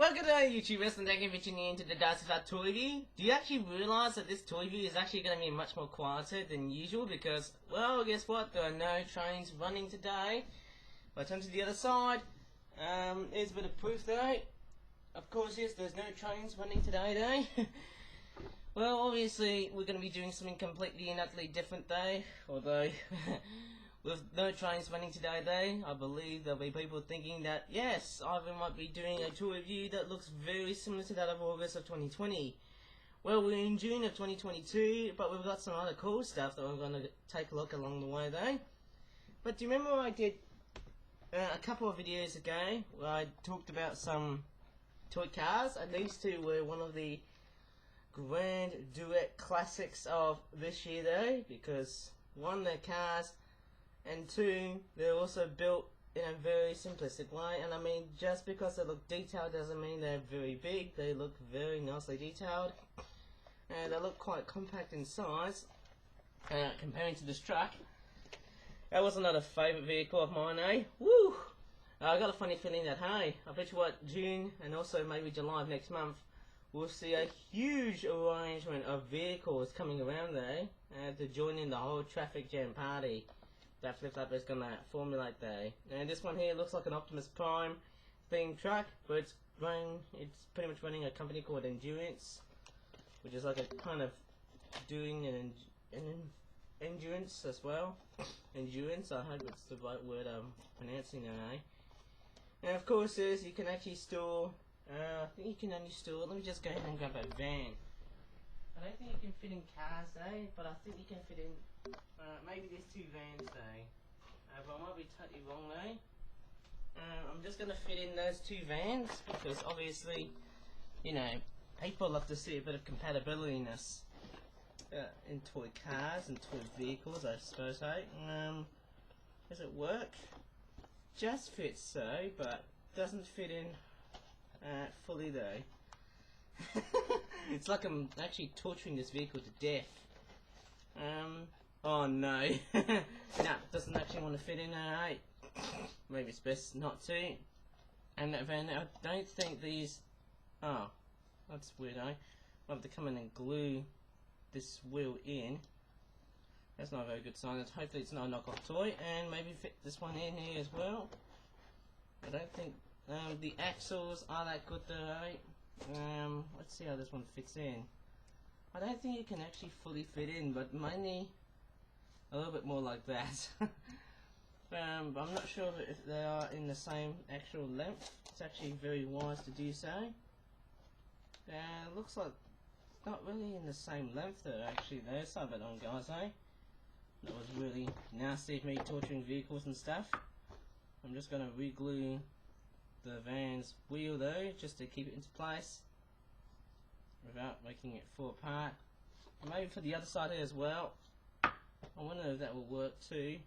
Well, good day, YouTubers, and thank you for tuning in to the Darts of Our Toy Review. Do you actually realise that this toy review is actually going to be much more quieter than usual because, well, guess what? There are no trains running today. If I turn to the other side, here's a bit of proof though. Of course, yes, there's no trains running today though. Well, obviously, we're going to be doing something completely and utterly different though, although with no trains running today though, I believe there'll be people thinking that, yes, I might be doing a tour review that looks very similar to that of August of 2020. Well, we're in June of 2022, but we've got some other cool stuff that we're going to take a look along the way though. But do you remember I did a couple of videos ago where I talked about some toy cars, and these two were one of the grand duet classics of this year though, because one, they're cars, and two, they're also built in a very simplistic way. And I mean, just because they look detailed doesn't mean they're very big. They look very nicely detailed, and they look quite compact in size comparing to this truck. That was another favourite vehicle of mine, eh? Woo! I got a funny feeling that, hey, I bet you what, June and also maybe July of next month, we'll see a huge arrangement of vehicles coming around there to join in the whole traffic jam party that Flip-Flop is going to formulate there. And this one here looks like an Optimus Prime themed truck, but it's pretty much running a company called Endurance, which is like a kind of doing an endurance as well. Endurance, I hope it's the right word I'm pronouncing there, eh? And of course, you can actually store, I think you can only store, let me just go ahead and grab a van. I don't think you can fit in cars though, but I think you can fit in, maybe there's two vans though. But I might be totally wrong though. I'm just going to fit in those two vans, because obviously, you know, people love to see a bit of compatibility-ness in toy cars and toy vehicles, I suppose, eh? Does it work? Just fits so, but doesn't fit in fully though. It's like I'm actually torturing this vehicle to death. Oh no. No, it doesn't actually want to fit in there, right? Maybe it's best not to. And that van, I don't think these... Oh, that's weird, eh? I'll have to come in and glue this wheel in. That's not a very good sign. Hopefully it's not a knockoff toy, and maybe fit this one in here as well. I don't think the axles are that good though, right? Let's see how this one fits in. I don't think it can actually fully fit in, but mainly a little bit more like that. I'm not sure if they are in the same actual length. It's actually very wise to do so. Looks like it's not really in the same length though, actually though. Sorry about that, guys, eh? That was really nasty of me torturing vehicles and stuff. I'm just going to re-glue the van's wheel though, just to keep it into place without making it fall apart. Maybe for the other side here as well. I wonder if that will work too.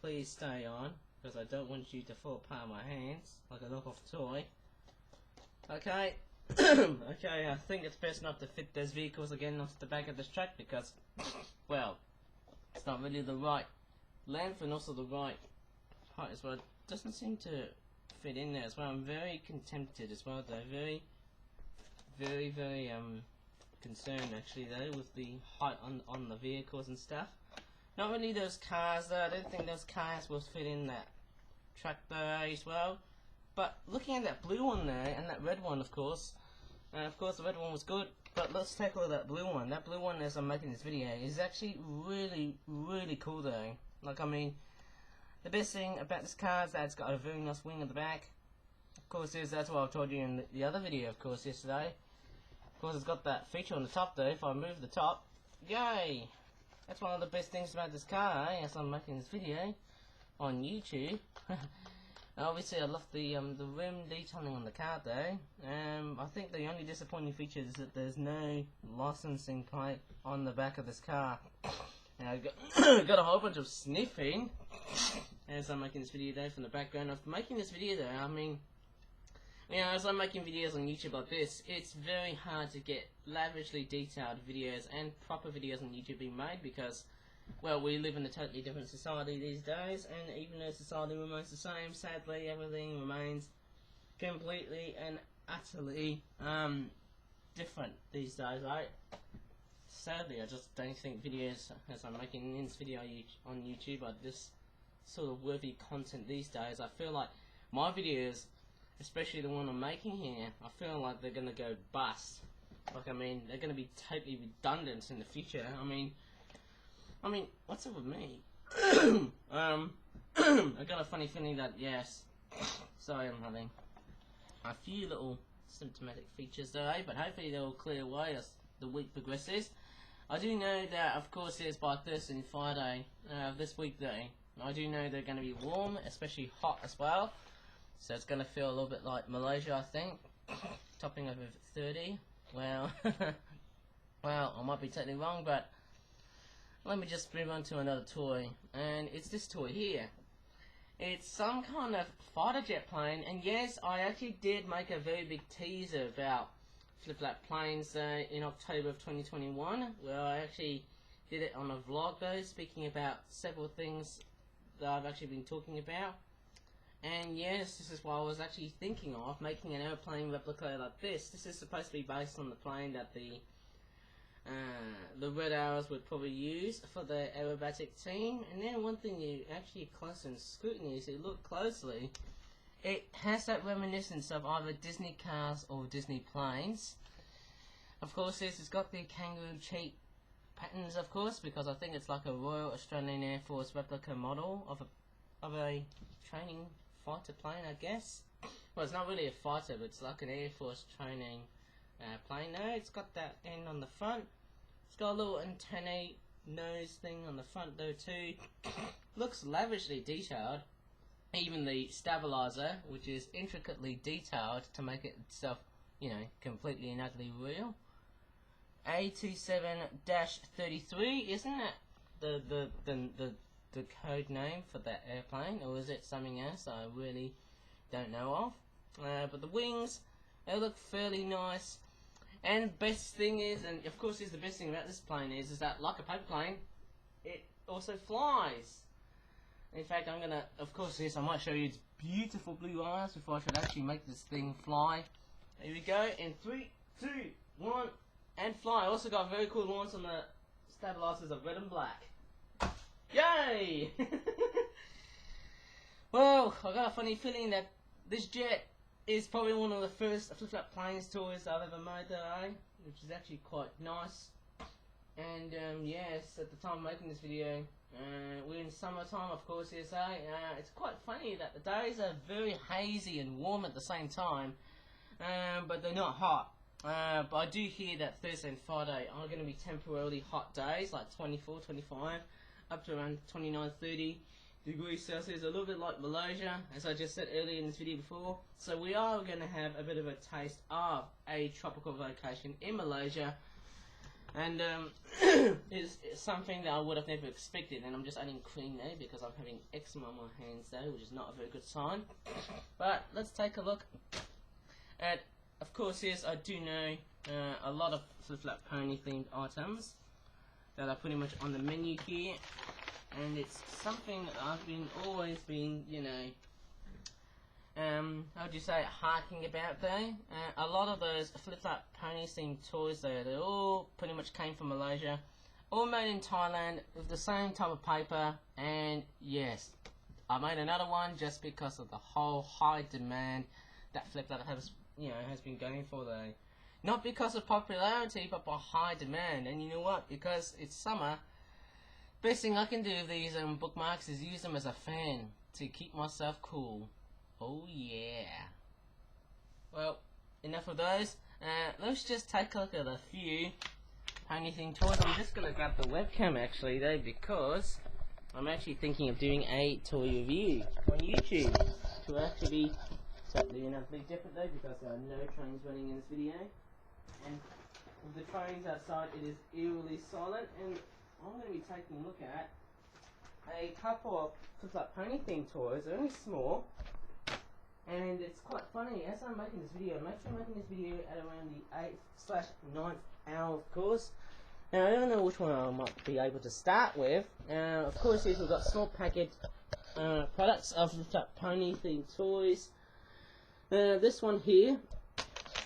Please stay on, because I don't want you to fall apart in my hands like a knockoff toy. Okay. Okay, I think it's best not to fit those vehicles again onto the back of this truck, because, well, it's not really the right length and also the right height as well. It doesn't seem to fit in there as well. I'm very contented as well though. Very concerned actually though with the height on the vehicles and stuff. Not really those cars though. I don't think those cars will fit in that truck though as well. But looking at that blue one there and that red one, of course the red one was good. But let's take a look at that blue one. That blue one, as I'm making this video, is actually really cool though. Like, I mean, the best thing about this car is that it's got a very nice wing at the back. Of course, that's what I told you in the other video, of course, yesterday. Of course, it's got that feature on the top though. If I move the top, yay! That's one of the best things about this car, eh, as I'm making this video on YouTube. Obviously, I love the rim detailing on the car though. I think the only disappointing feature is that there's no licensing plate on the back of this car. And I got a whole bunch of sniffing as I'm making this video though from the background of making this video though. I mean, you know, as I'm making videos on YouTube like this, it's very hard to get lavishly detailed videos and proper videos on YouTube being made because, well, we live in a totally different society these days, and even though society remains the same, sadly everything remains completely and utterly different these days, right? Sadly, I just don't think videos, as I'm making this video on YouTube, are this sort of worthy content these days. I feel like my videos, especially the one I'm making here, I feel like they're gonna go bust. Like, I mean, they're gonna be totally redundant in the future. I mean, what's up with me? I got a funny feeling that, yes, sorry, I'm having a few little symptomatic features today, but hopefully they'll clear away as the week progresses. I do know that, of course, it's by Thursday and Friday, this weekday. I do know they're going to be warm, especially hot as well. So it's going to feel a little bit like Malaysia, I think. Topping over 30. Well, well, I might be totally wrong, but let me just move on to another toy. And it's this toy here. It's some kind of fighter jet plane. And yes, I actually did make a very big teaser about flip-flap planes in October of 2021, where I actually did it on a vlog though, speaking about several things that I've actually been talking about. And yes, this is what I was actually thinking of, making an airplane replica like this. This is supposed to be based on the plane that the Red Arrows would probably use for the aerobatic team. And then one thing you actually close and scrutiny is, you look closely, it has that reminiscence of either Disney cars or Disney planes. Of course, it's got the kangaroo cheek patterns, of course, because I think it's like a Royal Australian Air Force replica model of a training fighter plane, I guess. Well, it's not really a fighter, but it's like an Air Force training plane. No, it's got that end on the front. It's got a little antennae nose thing on the front though too. Looks lavishly detailed. Even the stabilizer, which is intricately detailed to make it itself, you know, completely and utterly real. A27-33, isn't it the code name for that airplane, or is it something else I really don't know of? But the wings, they look fairly nice. And best thing is, and of course, the best thing about this plane is that, like a paper plane, it also flies. In fact, I'm gonna, of course, yes, I might show you its beautiful blue eyes before I should actually make this thing fly. Here we go, in 3, 2, 1, and fly. I also got very cool ones on the stabilizers of red and black. Yay! Well, I got a funny feeling that this jet is probably one of the first flip-flap planes toys I've ever made today, which is actually quite nice. And yes, at the time of making this video, we're in summertime, of course, USA. It's quite funny that the days are very hazy and warm at the same time, but they're not hot. But I do hear that Thursday and Friday are going to be temporarily hot days, like 24, 25, up to around 29, 30 degrees Celsius, a little bit like Malaysia, as I just said earlier in this video before. So we are going to have a bit of a taste of a tropical vacation in Malaysia. And it's something that I would have never expected, and I'm just adding cream there because I'm having eczema on my hands though, which is not a very good sign. But let's take a look at, of course, yes, I do know a lot of flip-flap pony themed items that are pretty much on the menu here, and it's something that I've always been, you know, how would you say, harking about though. A lot of those flip-flap pony themed toys though, they all pretty much came from Malaysia, all made in Thailand with the same type of paper. And yes, I made another one just because of the whole high demand that flip-flap has, you know, has been going for though. Not because of popularity, but by high demand. And you know what? Because it's summer, best thing I can do with these bookmarks is use them as a fan to keep myself cool. Oh yeah. Well, enough of those. Let's just take a look at a few pony themed toys. I'm just going to grab the webcam actually though, because I'm actually thinking of doing a toy review on YouTube. To actually be totally and utterly different though, because there are no trains running in this video. And with the trains outside, it is eerily silent. And I'm going to be taking a look at a couple of flip-flap pony themed toys. They're only small. And it's quite funny, as I'm making this video, I'm actually making this video at around the 8/9th hour, of course. Now, I don't know which one I might be able to start with. Of course, yes, we've got small packaged products of flip-flap pony themed toys. This one here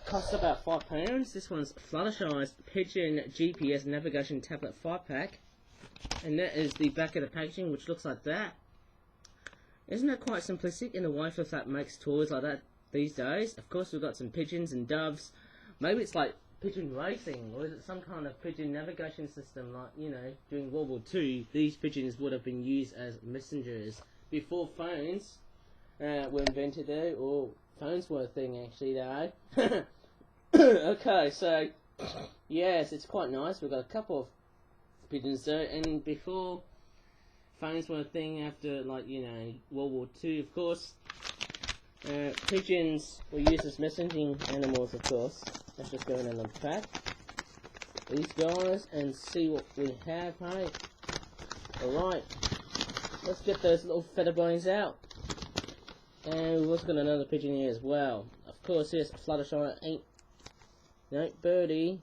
costs about £5. This one's Fluttershy's Pigeon GPS Navigation Tablet 5-pack. And that is the back of the packaging, which looks like that. Isn't that quite simplistic in a way for that makes toys like that these days? Of course, we've got some pigeons and doves. Maybe it's like pigeon racing, or is it some kind of pigeon navigation system, like, you know, during World War II, these pigeons would have been used as messengers before phones were invented, though, or phones were a thing, actually, though. Okay, so, yes, it's quite nice. We've got a couple of pigeons there, and before phones were a thing, after, like, you know, World War II, of course, pigeons were used as messaging animals, of course. Let's just go in and unpack these guys and see what we have, hey? Alright, let's get those little feather bones out. And we've also got another pigeon here as well. Of course, here's Fluttershy, no, birdie.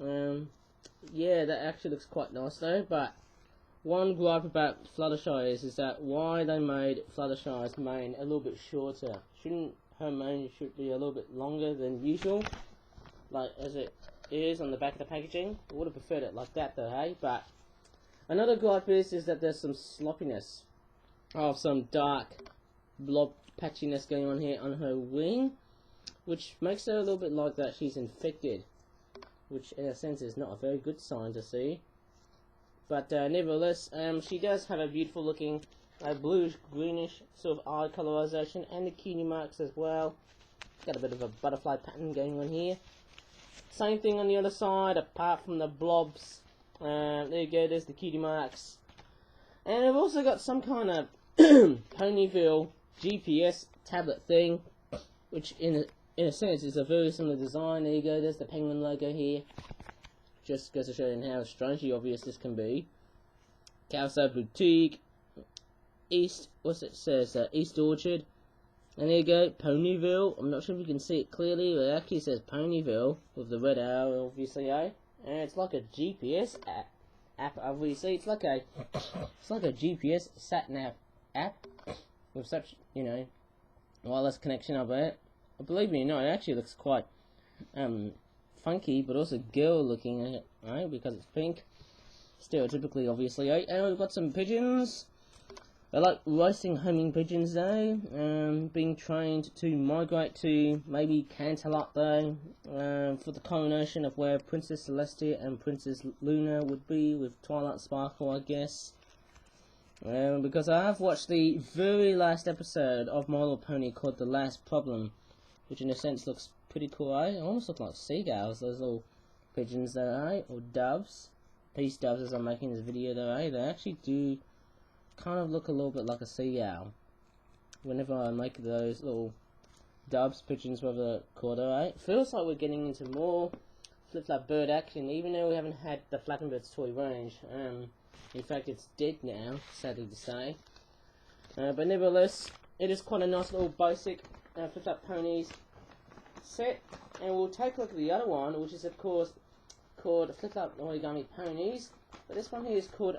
Yeah, that actually looks quite nice though, but one gripe about Fluttershy is that why they made Fluttershy's mane a little bit shorter. Shouldn't her mane should be a little bit longer than usual, like as it is on the back of the packaging? I would have preferred it like that though, hey? But another gripe is that there's some sloppiness of some dark blob patchiness going on here on her wing, which makes her a little bit like that she's infected, which in a sense is not a very good sign to see. But nevertheless, she does have a beautiful looking bluish greenish sort of eye colorization, and the cutie marks as well. Got a bit of a butterfly pattern going on here. Same thing on the other side, apart from the blobs. There you go, there's the cutie marks. And I've also got some kind of Ponyville GPS tablet thing, which in a sense is a very similar design. There you go, there's the penguin logo here. Just goes to show you how strangely obvious this can be. Calside Boutique, East, what's it says? East Orchard. And there you go, Ponyville. I'm not sure if you can see it clearly, but it actually says Ponyville with the red arrow, obviously, eh? And it's like a GPS app, obviously. It's like a GPS sat-nav app with such, you know, wireless connection of it. Believe me or not, it actually looks quite funky, but also girl-looking, right? Because it's pink, stereotypically, obviously, eh? And we've got some pigeons. They're like racing homing pigeons though, being trained to migrate to maybe Canterlot though, for the coronation of where Princess Celestia and Princess Luna would be with Twilight Sparkle, I guess. Because I have watched the very last episode of My Little Pony called The Last Problem, which in a sense looks pretty cool, eh? They almost look like seagulls, those little pigeons there, eh? Or doves. Peace doves as I'm making this video though, eh? They actually do kind of look a little bit like a seagull whenever I make those little doves, pigeons, whatever they're called, right? Feels like we're getting into more flip-flap bird action, even though we haven't had the Flapping Birds toy range. In fact, it's dead now, sadly to say. But nevertheless, it is quite a nice little basic flip-flap ponies set. And we'll take a look at the other one, which is of course called Flip-flap Origami Ponies. But this one here is called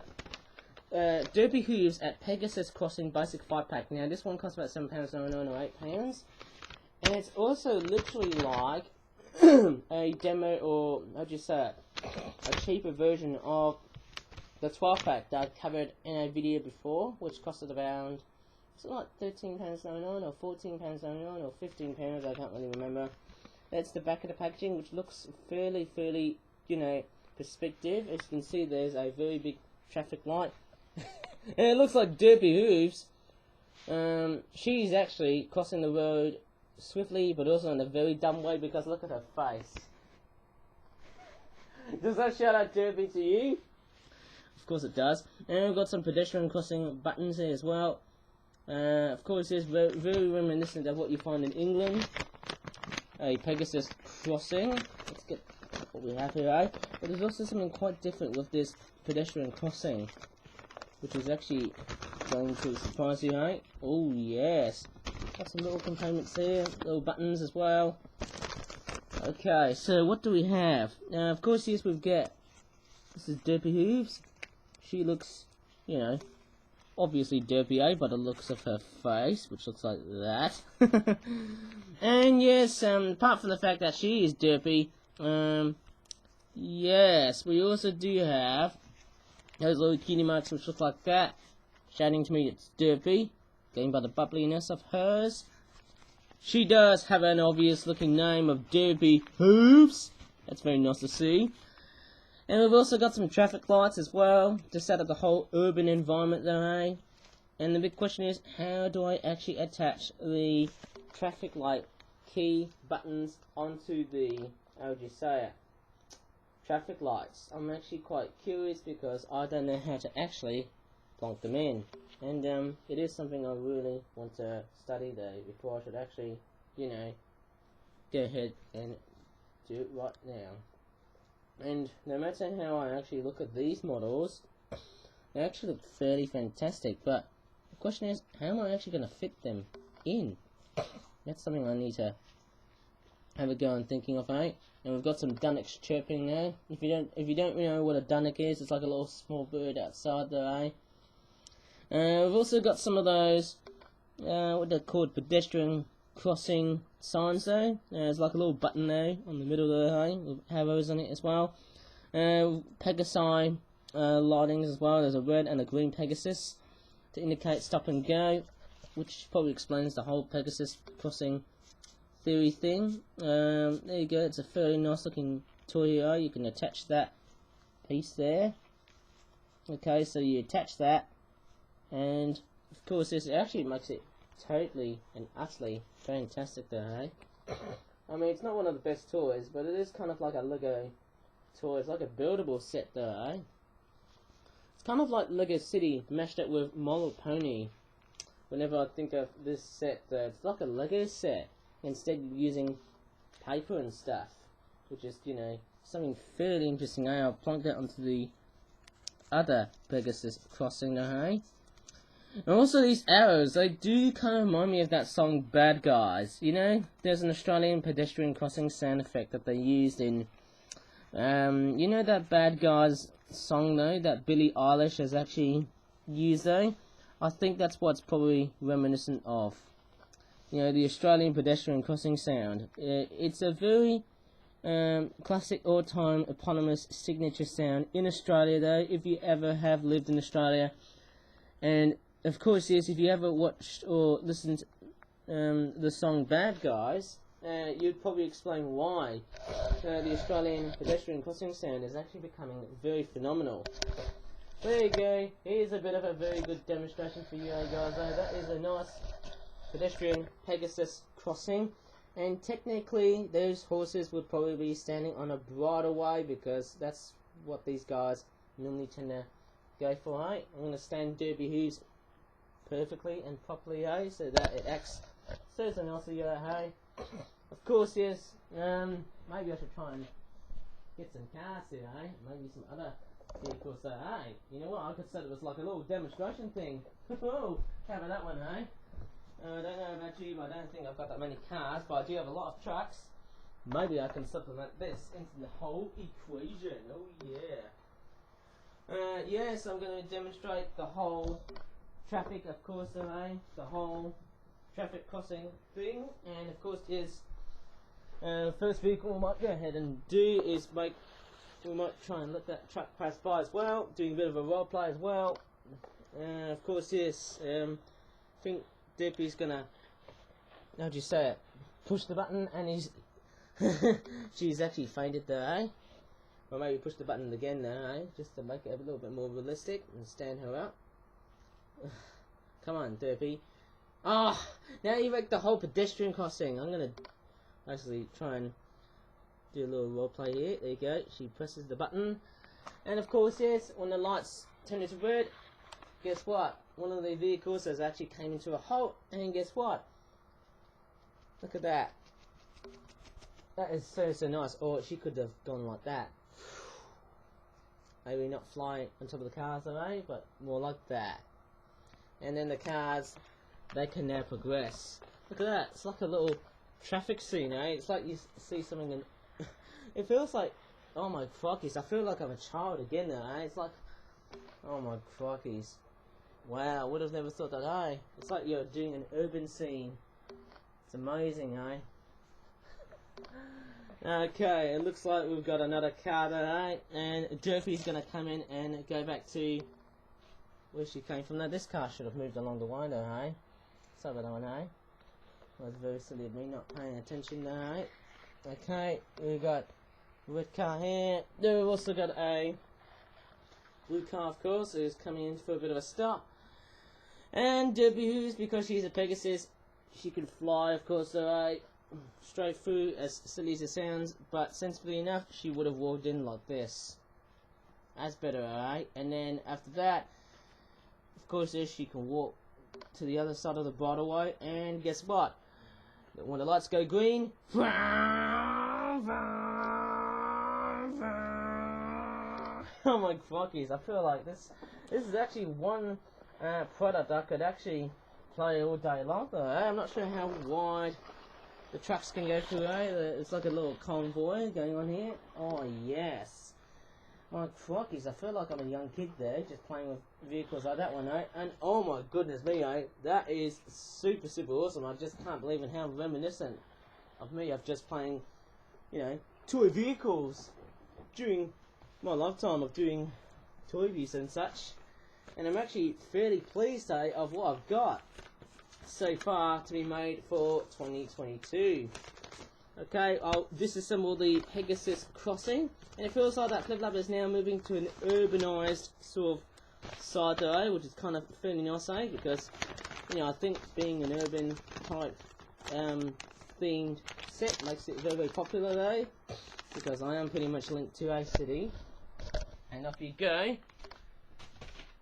Derpy Whooves at Pegasus Crossing Basic 5-pack. Now this one costs about £7.99 or £8. And it's also literally like a demo, or how do you say it, a cheaper version of the 12-pack that I covered in a video before, which costed around, was it like £13.99 or £14.99 or £15, I can't really remember. That's the back of the packaging, which looks fairly, you know, perspective. As you can see, there's a very big traffic light. And it looks like Derpy Whooves. She's actually crossing the road swiftly, but also in a very dumb way, because look at her face. Does that shout out Derpy to you? Of course it does. And we've got some pedestrian crossing buttons here as well. Of course, it's very reminiscent of what you find in England. A Pegasus crossing. Let's get what we have here, eh? But there's also something quite different with this pedestrian crossing, which is actually going to surprise you, eh? Oh yes, got some little components here, little buttons as well. Okay, so what do we have? Of course, yes, we've got, this is Derpy Whooves. She looks, you know, obviously Derpy by the looks of her face, which looks like that. And yes, apart from the fact that she is Derpy, yes, we also do have those little cutie marks which look like that, shouting to me it's Derpy, going by the bubbliness of hers. She does have an obvious looking name of Derpy Whooves. That's very nice to see. And we've also got some traffic lights as well, just out of the whole urban environment there, eh? And the big question is, how do I actually attach the traffic light key buttons onto the, how would you say it, traffic lights? I'm actually quite curious because I don't know how to actually plonk them in. And it is something I really want to study though, before I should actually, you know, go ahead and do it right now. And no matter how I actually look at these models, they actually look fairly fantastic, but the question is, how am I actually going to fit them in? That's something I need to have a go on thinking of, eh? And we've got some dunnocks chirping there. If you don't know what a dunnock is, it's like a little small bird outside there, eh? We've also got some of those, what they're called, pedestrian crossing signs though. There's like a little button there on the middle there, eh? With arrows on it as well. Pegasus lightings as well. There's a red and a green Pegasus to indicate stop and go, which probably explains the whole Pegasus crossing theory thing. There you go. It's a fairly nice looking toy here. You can attach that piece there. Okay, so you attach that, and of course this actually makes it totally and utterly fantastic there, eh? I mean, it's not one of the best toys, but it is kind of like a Lego toy. It's like a buildable set there, eh? It's kind of like Lego City mashed up with My Little Pony. Whenever I think of this set, it's like a Lego set. Instead of using paper and stuff, which is, you know, something fairly interesting, eh? I'll plonk that onto the other Pegasus crossing there, eh? And also these arrows, they do kind of remind me of that song Bad Guys. You know, there's an Australian pedestrian crossing sound effect that they used in, you know that Bad Guys song though, that Billie Eilish has actually used though? I think that's what it's probably reminiscent of. You know, the Australian pedestrian crossing sound. It's a very classic all-time eponymous signature sound in Australia though, if you ever have lived in Australia. And of course, yes, if you ever watched or listened to the song Bad Guys, you'd probably explain why the Australian pedestrian crossing sound is actually becoming very phenomenal. There you go, here's a bit of a very good demonstration for you guys. That is a nice pedestrian Pegasus crossing, and technically those horses would probably be standing on a bridleway because that's what these guys normally tend to go for, eh? I'm going to stand Derpy Whooves perfectly and properly, eh? So that it acts so nicely, hey? Of course, yes, maybe I should try and get some cars here, eh? Maybe some other vehicles there, eh? You know what, I could say it was like a little demonstration thing. How about that one, eh? I don't know about you, but I don't think I've got that many cars, but I do have a lot of trucks. Maybe I can supplement this into the whole equation. Oh yeah. Yes, I'm going to demonstrate the whole traffic, of course, the whole traffic crossing thing, and of course, yes, first vehicle we might go ahead and do is we might try and let that truck pass by as well, doing a bit of a role play as well. Of course, yes, I think Derpy's gonna, how do you say it, push the button, and he's, she's actually fainted there, eh? Or maybe push the button again there, eh? Just to make it a little bit more realistic and stand her up. Come on, Derpy. Ah, oh, now you make the whole pedestrian crossing. I'm gonna actually try and do a little role play here. There you go. She presses the button, and of course, yes, when the lights turn into red, guess what? One of the vehicles has actually came into a halt, and guess what? Look at that. That is so nice. Or she could have gone like that. Maybe not fly on top of the cars, eh? But more like that. And then the cars, they can now progress. Look at that. It's like a little traffic scene, eh? It's like you see something and it feels like, oh my crockies, I feel like I'm a child again now, eh? It's like, oh my crockies. Wow, would have never thought that, eh? It's like you're doing an urban scene. It's amazing, eh? Okay, it looks like we've got another car there, eh? And Derpy's gonna come in and go back to where she came from. Now, this car should have moved along the way, though, eh? So that one, eh? Was very silly of me not paying attention there, eh? Okay, we've got a red car here. Then we've also got a blue car, of course, who's coming in for a bit of a stop. And Derpy Whooves, because she's a Pegasus, she can fly, of course, so straight through, as silly as it sounds, but sensibly enough, she would have walked in like this. That's better, alright? And then after that, of course, she can walk to the other side of the bridleway, and guess what? When the lights go green, oh my crockies, I feel like this is actually one product I could actually play all day long though. I'm not sure how wide the trucks can go through. It's like a little convoy going on here. Oh yes, my crockies, I feel like I'm a young kid there, just playing with vehicles like that one, and oh my goodness me, that is super awesome. I just can't believe in how reminiscent of me of just playing, you know, toy vehicles during my lifetime of doing toy reviews and such. And I'm actually fairly pleased of what I've got so far to be made for 2022. Okay, I'll disassemble the Pegasus crossing, and it feels like that flip flap is now moving to an urbanised sort of side though, which is kind of fairly nice, because, you know, I think being an urban type themed set makes it very popular though, because I am pretty much linked to a city. And off you go.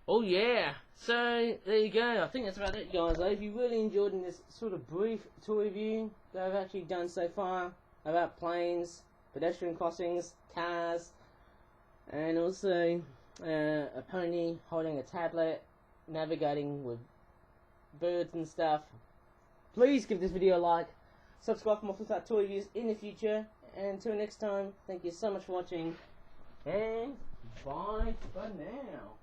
Oh yeah, so there you go. I think that's about it, guys. If you really enjoyed in this sort of brief tour review that I've actually done so far about planes, pedestrian crossings, cars, and also a pony holding a tablet, navigating with birds and stuff, please give this video a like, subscribe for more flip-flap tour reviews in the future, and until next time, thank you so much for watching, and bye for now.